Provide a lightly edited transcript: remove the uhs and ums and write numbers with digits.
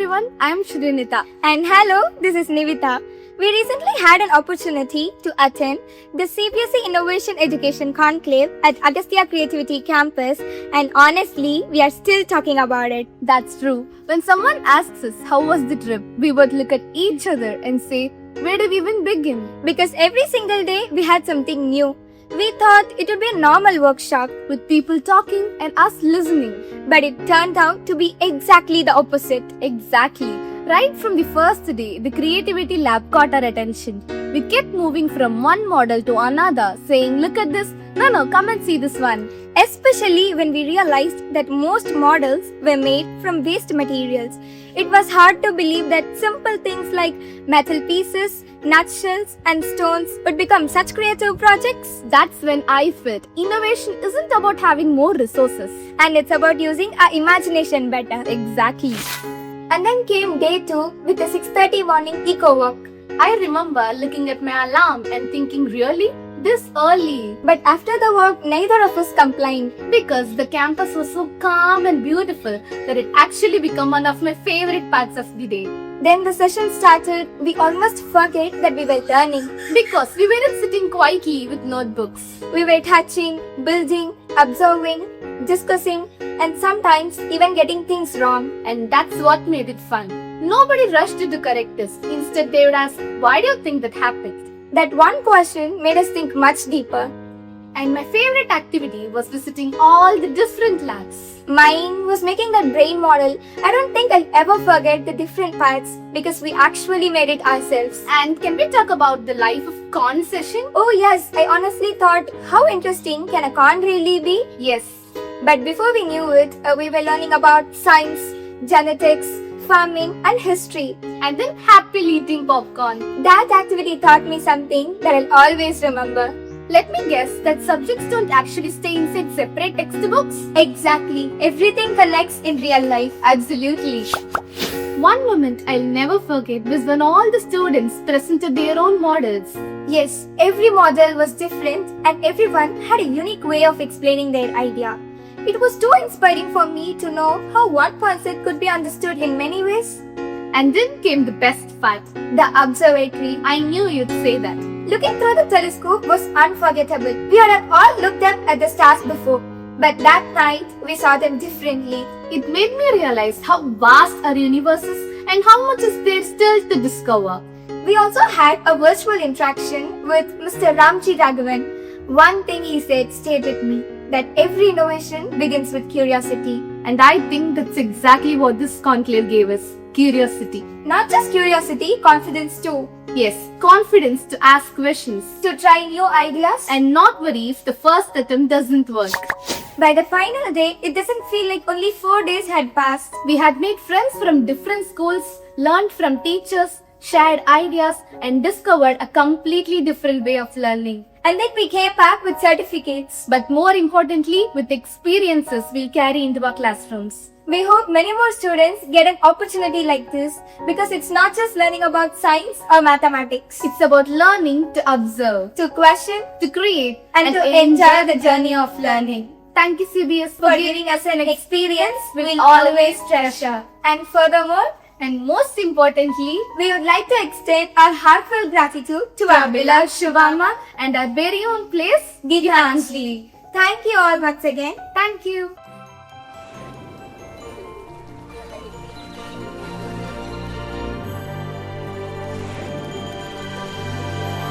everyone, I am Shrinita. And hello, this is Nivita. We recently had an opportunity to attend the CBSE Innovation Education Conclave at Agastya Creativity Campus, and honestly, we are still talking about it. That's true. When someone asks us how was the trip, we would look at each other and say, where do we even begin? Because every single day we had something new. We thought it would be a normal workshop With people talking and us listening. but it turned out to be exactly the opposite. Exactly. Right from the first day, the creativity lab caught our attention. We kept moving from one model to another, saying, look at this. No, come and see this one. Especially when we realized that most models were made from waste materials. It was hard to believe that simple things like metal pieces, nutshells, and stones would become such creative projects. That's when I felt innovation isn't about having more resources. And it's about using our imagination better. Exactly. And then came day 2 with the 6:30 morning eco walk. I remember looking at my alarm and thinking, really? This early? But after the walk, neither of us complained. Because the campus was so calm and beautiful that it actually became one of my favorite parts of the day. Then the session started. We almost forget that we were learning. Because we weren't sitting quietly with notebooks. We were touching, building, observing, discussing, and sometimes even getting things wrong. And that's what made it fun. Nobody rushed to correct us. Instead, they would ask, why do you think that happened? That one question made us think much deeper. And my favorite activity was visiting all the different labs. Mine was making that brain model. I don't think I'll ever forget the different parts because we actually made it ourselves. And can we talk about the life of con session? Oh yes, I honestly thought, how interesting can a con really be? Yes. But before we knew it, we were learning about science, genetics, farming, and history. And then happily eating popcorn. That activity taught me something that I'll always remember. Let me guess that subjects don't actually stay inside separate textbooks? Exactly. Everything connects in real life. Absolutely. One moment I'll never forget was when all the students presented their own models. Yes, every model was different and everyone had a unique way of explaining their idea. It was too inspiring for me to know how one concept could be understood in many ways. And then came the best part. The observatory. I knew you'd say that. Looking through the telescope was unforgettable. We had all looked up at the stars before, but that night we saw them differently. It made me realize how vast our universe is and how much is there still to discover. We also had a virtual interaction with Mr. Ramji Raghavan. One thing he said stayed with me, that every innovation begins with curiosity. And I think that's exactly what this conclave gave us. Curiosity. Not just curiosity, confidence too. Yes, confidence to ask questions. To try new ideas. And not worry if the first attempt doesn't work. By the final day, it doesn't feel like only 4 days had passed. We had made friends from different schools, learned from teachers, shared ideas, and discovered a completely different way of learning. And then we came back with certificates. But more importantly, with experiences we'll carry into our classrooms. We hope many more students get an opportunity like this because it's not just learning about science or mathematics. It's about learning to observe, To question, to create, and to enjoy the journey of learning. Thank you, CBS, For giving us an experience we will always treasure. And furthermore, and most importantly, we would like to extend our heartfelt gratitude to our beloved Shubhama and our very own place, Gitanjali. Thank you all once again. Thank you.